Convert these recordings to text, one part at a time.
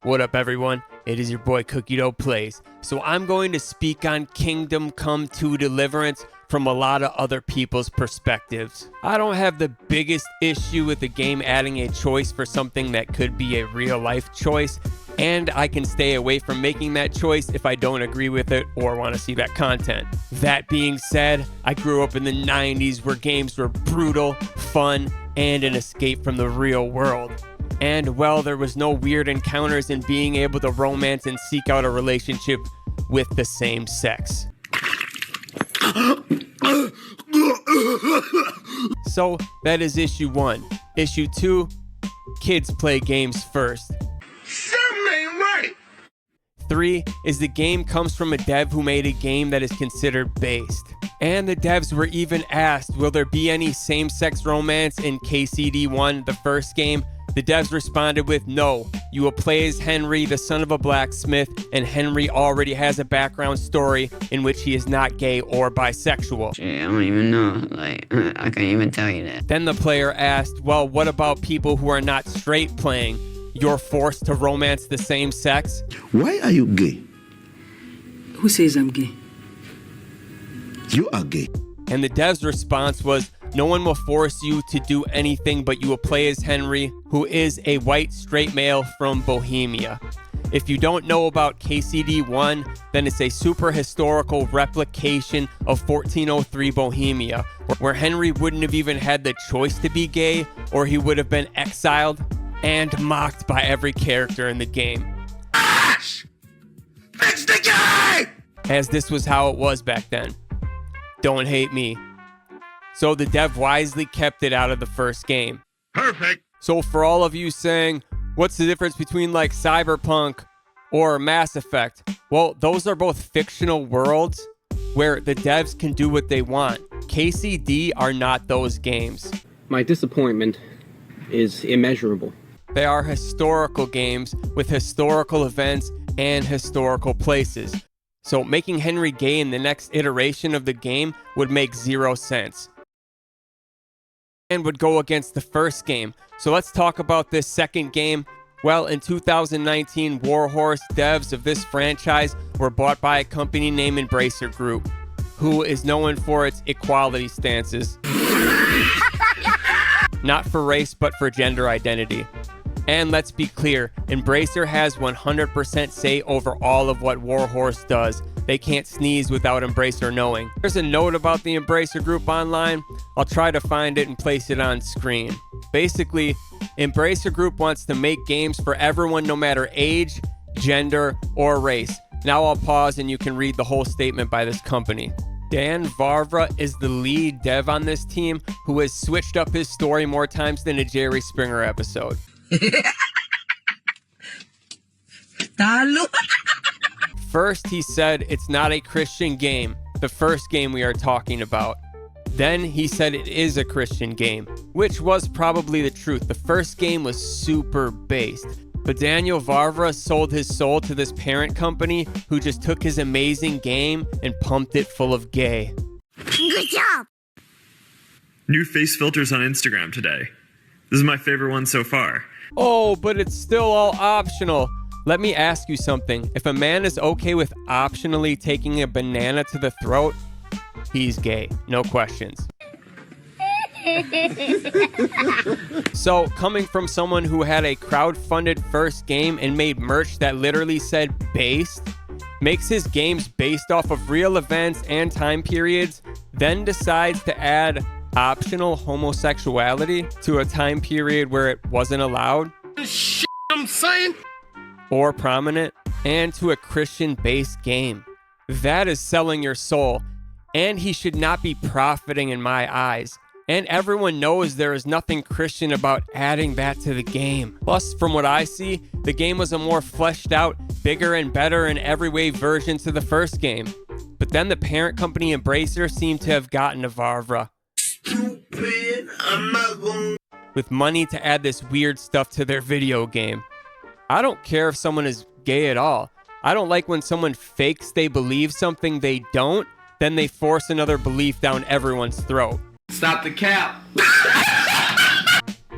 What up, everyone? It is your boy Cookie Dough Plays. So I'm going to speak on Kingdom Come 2 Deliverance from a lot of other people's perspectives. I don't have the biggest issue with the game adding a choice for something that could be a real life choice, and I can stay away from making that choice if I don't agree with it or want to see that content. That being said, I grew up in the 90s where games were brutal, fun, and an escape from the real world. And well, there was no weird encounters in being able to romance and seek out a relationship with the same sex. So that is issue 1. Issue 2, kids play games first. Something ain't right. 3 is the game comes from a dev who made a game that is considered based. And the devs were even asked, will there be any same-sex romance in KCD1, the first game? The devs responded with, no, you will play as Henry, the son of a blacksmith, and Henry already has a background story in which he is not gay or bisexual. Shit, I don't even know. I can't even tell you that. Then the player asked, well, what about people who are not straight playing? You're forced to romance the same sex? Why are you gay? Who says I'm gay? You are gay. And the dev's response was, no one will force you to do anything, but you will play as Henry, who is a white straight male from Bohemia. If you don't know about KCD1, then it's a super historical replication of 1403 Bohemia, where Henry wouldn't have even had the choice to be gay, or he would have been exiled and mocked by every character in the game. Ash! Fix the game! As this was how it was back then. Don't hate me. So the dev wisely kept it out of the first game. Perfect. So for all of you saying, what's the difference between like Cyberpunk or Mass Effect? Well, those are both fictional worlds where the devs can do what they want. KCD are not those games. My disappointment is immeasurable. They are historical games with historical events and historical places. So making Henry gay in the next iteration of the game would make 0 sense. And would go against the first game. So let's talk about this second game. Well, in 2019, Warhorse devs of this franchise were bought by a company named Embracer Group, who is known for its equality stances. Not for race, but for gender identity. And let's be clear, Embracer has 100% say over all of what Warhorse does. They can't sneeze without Embracer knowing. There's a note about the Embracer Group online. I'll try to find it and place it on screen. Basically, Embracer Group wants to make games for everyone no matter age, gender, or race. Now I'll pause and you can read the whole statement by this company. Dan Varvra is the lead dev on this team who has switched up his story more times than a Jerry Springer episode. First, he said it's not a Christian game, the first game we are talking about. Then he said it is a Christian game, which was probably the truth. The first game was super based. But Daniel Varvra sold his soul to this parent company who just took his amazing game and pumped it full of gay. Good job! New face filters on Instagram today. This is my favorite one so far. Oh, but it's still all optional. Let me ask you something. If a man is okay with optionally taking a banana to the throat, he's gay. No questions. So, coming from someone who had a crowd-funded first game and made merch that literally said based, makes his games based off of real events and time periods, then decides to add optional homosexuality to a time period where it wasn't allowed, Shit I'm saying? or prominent, and to a Christian-based game. That is selling your soul, and he should not be profiting in my eyes. And everyone knows there is nothing Christian about adding that to the game. Plus, from what I see, the game was a more fleshed out, bigger and better in every way version to the first game. But then the parent company Embracer seemed to have gotten to Varvra with money to add this weird stuff to their video game. I don't care if someone is gay at all. I don't like when someone fakes they believe something they don't, then they force another belief down everyone's throat. Stop the cap.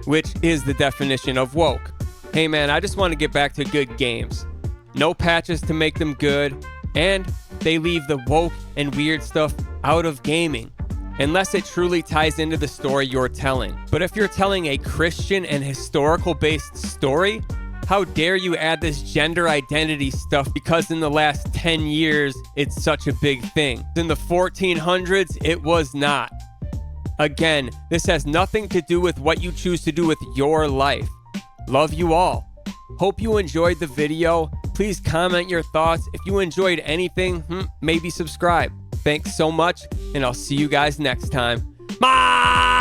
Which is the definition of woke. Hey man, I just want to get back to good games. No patches to make them good, and they leave the woke and weird stuff out of gaming, unless it truly ties into the story you're telling. But if you're telling a Christian and historical based story, how dare you add this gender identity stuff because in the last 10 years, it's such a big thing. In the 1400s, it was not. Again, this has nothing to do with what you choose to do with your life. Love you all. Hope you enjoyed the video. Please comment your thoughts. If you enjoyed anything, maybe subscribe. Thanks so much, and I'll see you guys next time. Bye!